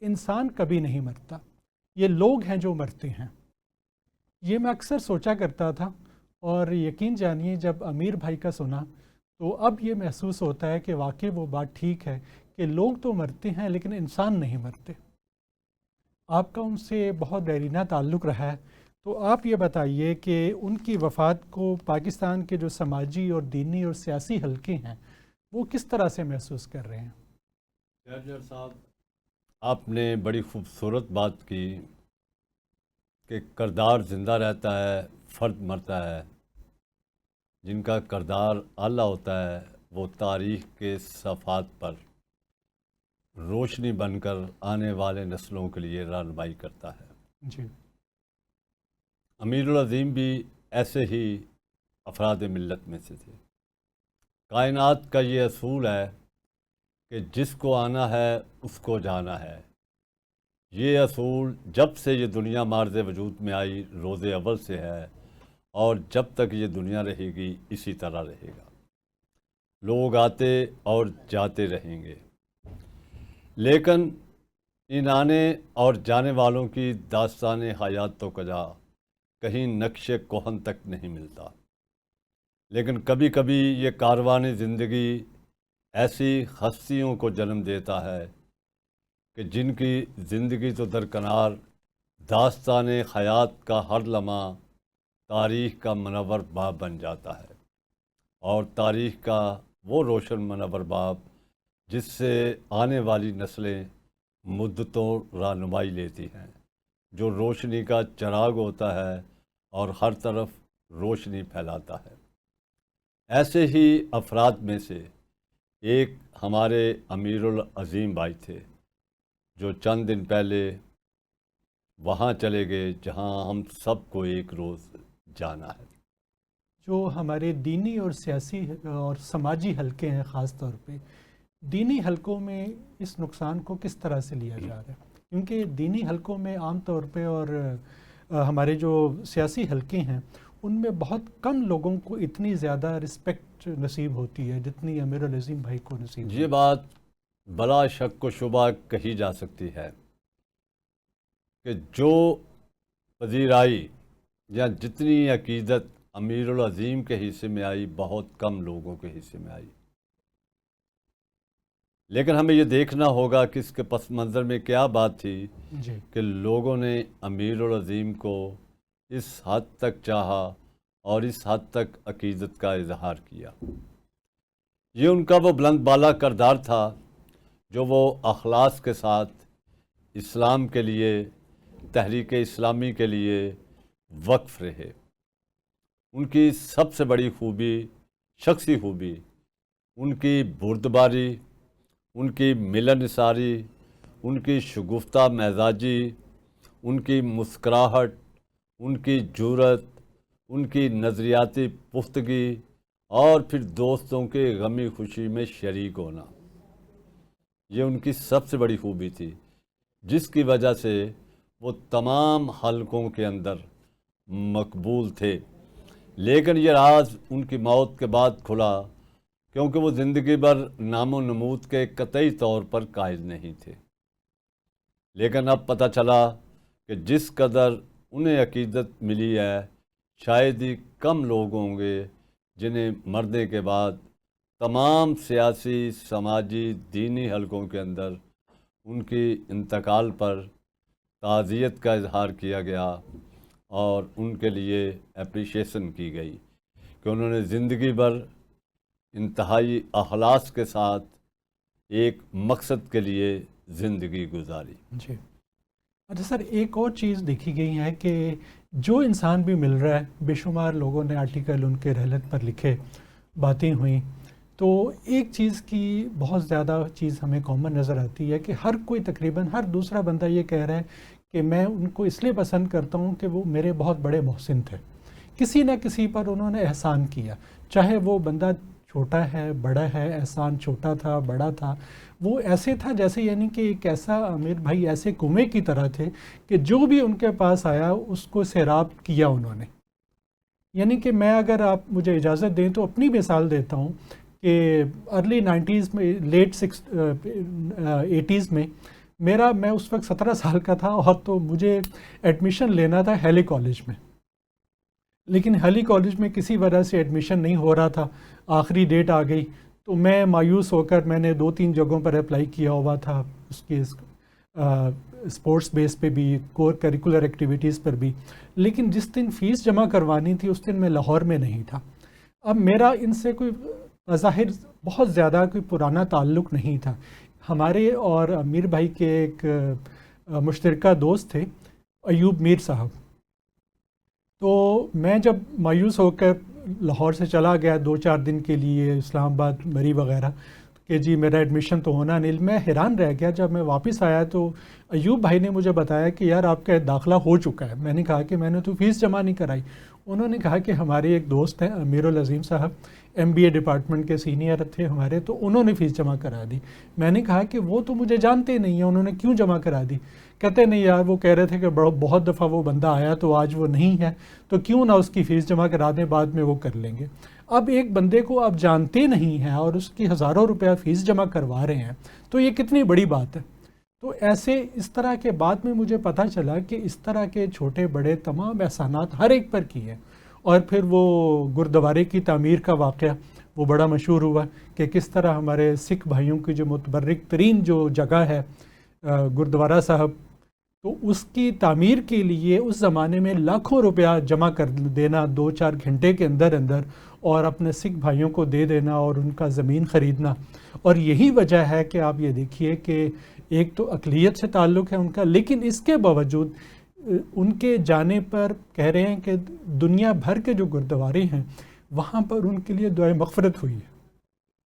انسان کبھی نہیں مرتا، یہ لوگ ہیں جو مرتے ہیں۔ یہ میں اکثر سوچا کرتا تھا، اور یقین جانیے جب امیر بھائی کا سنا تو اب یہ محسوس ہوتا ہے کہ واقعی وہ بات ٹھیک ہے کہ لوگ تو مرتے ہیں لیکن انسان نہیں مرتے۔ آپ کا ان سے بہت دیرینہ تعلق رہا ہے، تو آپ یہ بتائیے کہ ان کی وفات کو پاکستان کے جو سماجی اور دینی اور سیاسی حلقے ہیں وہ کس طرح سے محسوس کر رہے ہیں؟ جرجر صاحب، آپ نے بڑی خوبصورت بات کی کہ کردار زندہ رہتا ہے، فرد مرتا ہے۔ جن کا کردار اعلیٰ ہوتا ہے وہ تاریخ کے صفحات پر روشنی بن کر آنے والے نسلوں کے لیے رہنمائی کرتا ہے۔ جی، امیر العظیم بھی ایسے ہی افراد ملت میں سے تھے۔ کائنات کا یہ اصول ہے کہ جس کو آنا ہے اس کو جانا ہے۔ یہ اصول جب سے یہ دنیا مارز وجود میں آئی روز اول سے ہے، اور جب تک یہ دنیا رہے گی اسی طرح رہے گا۔ لوگ آتے اور جاتے رہیں گے، لیکن ان آنے اور جانے والوں کی داستان حیات تو کہیں نقش کہن تک نہیں ملتا۔ لیکن کبھی کبھی یہ کاروان زندگی ایسی ہستیوں کو جنم دیتا ہے کہ جن کی زندگی تو درکنار، داستان حیات کا ہر لمحہ تاریخ کا منور باب بن جاتا ہے، اور تاریخ کا وہ روشن منور باب جس سے آنے والی نسلیں مدتوں رہنمائی لیتی ہیں، جو روشنی کا چراغ ہوتا ہے اور ہر طرف روشنی پھیلاتا ہے۔ ایسے ہی افراد میں سے ایک ہمارے امیر العظیم بھائی تھے، جو چند دن پہلے وہاں چلے گئے جہاں ہم سب کو ایک روز جانا ہے۔ جو ہمارے دینی اور سیاسی اور سماجی حلقے ہیں، خاص طور پہ دینی حلقوں میں اس نقصان کو کس طرح سے لیا جا رہا ہے؟ کیونکہ دینی حلقوں میں عام طور پہ اور ہمارے جو سیاسی حلقے ہیں ان میں بہت کم لوگوں کو اتنی زیادہ رسپیکٹ نصیب ہوتی ہے جتنی امیر العظیم بھائی کو نصیب ہوتی ہے۔ یہ بات بلا شک و شبہ کہی جا سکتی ہے کہ جو پذیرائی یا جتنی عقیدت امیر العظیم کے حصے میں آئی بہت کم لوگوں کے حصے میں آئی۔ لیکن ہمیں یہ دیکھنا ہوگا کہ اس کے پس منظر میں کیا بات تھی جی، کہ لوگوں نے امیر العظیم کو اس حد تک چاہا اور اس حد تک عقیدت کا اظہار کیا۔ یہ ان کا وہ بلند بالا کردار تھا جو وہ اخلاص کے ساتھ اسلام کے لیے، تحریک اسلامی کے لیے وقف رہے۔ ان کی سب سے بڑی خوبی، شخصی خوبی، ان کی بردباری، ان کی ملن نثاری، ان کی شگفتہ مزاجی، ان کی مسکراہٹ، ان کی جرأت، ان کی نظریاتی پختگی، اور پھر دوستوں کے غمی خوشی میں شریک ہونا، یہ ان کی سب سے بڑی خوبی تھی، جس کی وجہ سے وہ تمام حلقوں کے اندر مقبول تھے۔ لیکن یہ راز ان کی موت کے بعد کھلا، کیونکہ وہ زندگی بھر نام و نمود کے قطعی طور پر قائل نہیں تھے۔ لیکن اب پتہ چلا کہ جس قدر انہیں عقیدت ملی ہے، شاید ہی کم لوگ ہوں گے جنہیں مرنے کے بعد تمام سیاسی، سماجی، دینی حلقوں کے اندر ان کی انتقال پر تعزیت کا اظہار کیا گیا اور ان کے لیے اپریشیشن کی گئی کہ انہوں نے زندگی بھر انتہائی اخلاص کے ساتھ ایک مقصد کے لیے زندگی گزاری۔ جی، اچھا سر، ایک اور چیز دیکھی گئی ہے کہ جو انسان بھی مل رہا ہے، بے شمار لوگوں نے آرٹیکل ان کے رحلت پر لکھے، باتیں ہوئیں، تو ایک چیز کی بہت زیادہ چیز ہمیں کامن نظر آتی ہے کہ ہر کوئی تقریباً ہر دوسرا بندہ یہ کہہ رہا ہے کہ میں ان کو اس لیے پسند کرتا ہوں کہ وہ میرے بہت بڑے محسن تھے، کسی نہ کسی پر انہوں نے احسان کیا، چاہے وہ بندہ چھوٹا ہے بڑا ہے، احسان چھوٹا تھا بڑا تھا، وہ ایسے تھا جیسے یعنی کہ ایک ایسا امیر بھائی ایسے کنویں کی طرح تھے کہ جو بھی ان کے پاس آیا اس کو سیراب کیا انہوں نے۔ یعنی کہ میں اگر آپ مجھے اجازت دیں تو اپنی مثال دیتا ہوں کہ ارلی 90s میں، لیٹ 80s میں میں اس وقت 17 سال کا تھا اور تو مجھے ایڈمیشن لینا تھا ہیلی کالج میں، لیکن ہیلی کالج میں کسی وجہ سے ایڈمیشن نہیں ہو رہا تھا، آخری ڈیٹ آ گئی تو میں مایوس ہو کر میں نے 2-3 جگہوں پر اپلائی کیا ہوا تھا، اس کے اسپورٹس بیس پہ بھی، کور کریکولر ایکٹیویٹیز پر بھی، لیکن جس دن فیس جمع کروانی تھی اس دن میں لاہور میں نہیں تھا۔ اب میرا ان سے کوئی بظاہر بہت زیادہ کوئی پرانا تعلق نہیں تھا، ہمارے اور امیر بھائی کے ایک مشترکہ دوست تھے ایوب میر صاحب، تو میں جب مایوس ہو کر لاہور سے چلا گیا 2-4 دن کے لیے اسلام آباد مری وغیرہ کہ جی میرا ایڈمیشن تو ہونا نہیں، میں حیران رہ گیا جب میں واپس آیا تو ایوب بھائی نے مجھے بتایا کہ یار آپ کا داخلہ ہو چکا ہے۔ میں نے کہا کہ میں نے تو فیس جمع نہیں کرائی۔ انہوں نے کہا کہ ہمارے ایک دوست ہیں امیر العظیم صاحب، MBA ڈپارٹمنٹ کے سینئر تھے ہمارے، تو انہوں نے فیس جمع کرا دی۔ میں نے کہا کہ وہ تو مجھے جانتے نہیں ہیں، انہوں نے کیوں جمع کرا دی؟ کہتے نہیں یار وہ کہہ رہے تھے کہ بہت دفعہ وہ بندہ آیا تو آج وہ نہیں ہے، تو کیوں نہ اس کی فیس جمع کرا دیں، بعد میں وہ کر لیں گے۔ اب ایک بندے کو آپ جانتے نہیں ہیں اور اس کی ہزاروں روپیہ فیس جمع کروا رہے ہیں تو یہ کتنی بڑی بات ہے۔ تو ایسے اس طرح کے بعد میں مجھے پتہ چلا کہ اس طرح کے چھوٹے بڑے تمام احسانات ہر ایک پر کیے ہیں۔ اور پھر وہ گردوارے کی تعمیر کا واقعہ وہ بڑا مشہور ہوا کہ کس طرح ہمارے سکھ بھائیوں کی جو متبرک ترین جو جگہ ہے گردوارہ صاحب، تو اس کی تعمیر کے لیے اس زمانے میں لاکھوں روپیہ جمع کر دینا 2-4 گھنٹے کے اندر اندر، اور اپنے سکھ بھائیوں کو دے دینا اور ان کا زمین خریدنا۔ اور یہی وجہ ہے کہ آپ یہ دیکھیے کہ ایک تو اقلیت سے تعلق ہے ان کا، لیکن اس کے باوجود ان کے جانے پر کہہ رہے ہیں کہ دنیا بھر کے جو گردوارے ہیں وہاں پر ان کے لیے دعائے مغفرت ہوئی ہے۔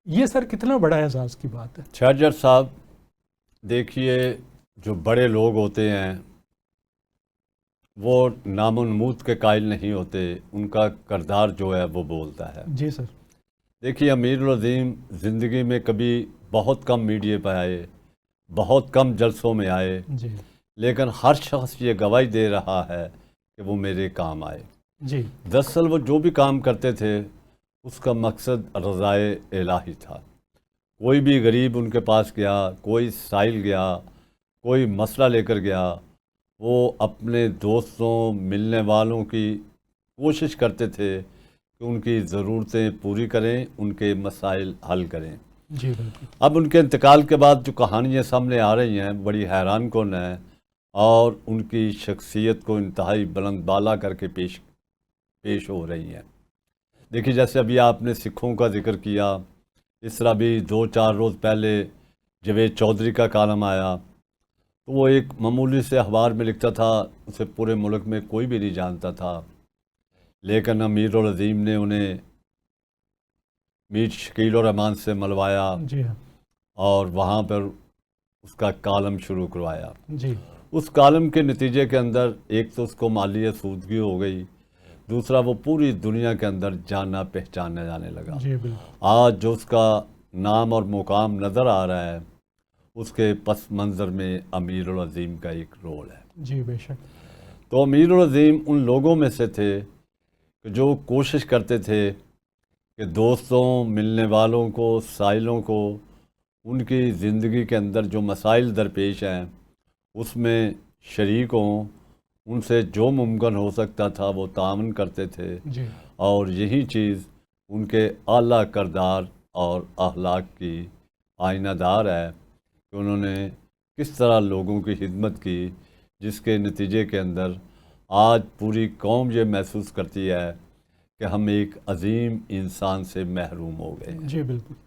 یہ سر کتنا بڑا اعزاز کی بات ہے۔ شاہجر صاحب دیکھیے، جو بڑے لوگ ہوتے ہیں وہ نام و نمود کے قائل نہیں ہوتے، ان کا کردار جو ہے وہ بولتا ہے۔ جی سر۔ دیکھیے امیر العظیم زندگی میں کبھی بہت کم میڈیا پہ آئے، بہت کم جلسوں میں آئے، جی لیکن ہر شخص یہ گواہی دے رہا ہے کہ وہ میرے کام آئے۔ جی دراصل وہ جو بھی کام کرتے تھے اس کا مقصد رضائے الہی تھا۔ کوئی بھی غریب ان کے پاس گیا، کوئی سائل گیا، کوئی مسئلہ لے کر گیا، وہ اپنے دوستوں ملنے والوں کی کوشش کرتے تھے کہ ان کی ضرورتیں پوری کریں، ان کے مسائل حل کریں۔ جی بالکل۔ اب ان کے انتقال کے بعد جو کہانیاں سامنے آ رہی ہیں بڑی حیران کن ہیں، اور ان کی شخصیت کو انتہائی بلند بالا کر کے پیش ہو رہی ہیں۔ دیکھیے جیسے ابھی آپ نے سکھوں کا ذکر کیا، اس طرح بھی 2-4 روز پہلے جاوید چودھری کا کالم آیا، تو وہ ایک معمولی سے اخبار میں لکھتا تھا، اسے پورے ملک میں کوئی بھی نہیں جانتا تھا، لیکن امیر العظیم نے انہیں میر شکیل الرحمان سے ملوایا جی ہاں۔ اور وہاں پر اس کا کالم شروع کروایا۔ جی اس کالم کے نتیجے کے اندر ایک تو اس کو مالی افزودگی ہو گئی، دوسرا وہ پوری دنیا کے اندر جانا پہچانا جانے لگا۔ جی بالکل۔ آج جو اس کا نام اور مقام نظر آ رہا ہے، اس کے پس منظر میں امیر العظیم کا ایک رول ہے۔ جی بے شک۔ تو امیر العظیم ان لوگوں میں سے تھے کہ جو کوشش کرتے تھے کہ دوستوں، ملنے والوں کو، سائلوں کو ان کی زندگی کے اندر جو مسائل درپیش ہیں اس میں شریک ہوں، ان سے جو ممکن ہو سکتا تھا وہ تعاون کرتے تھے، جی اور یہی چیز ان کے اعلیٰ کردار اور اخلاق کی آئینہ دار ہے کہ انہوں نے کس طرح لوگوں کی خدمت کی، جس کے نتیجے کے اندر آج پوری قوم یہ محسوس کرتی ہے کہ ہم ایک عظیم انسان سے محروم ہو گئے۔ جی بالکل۔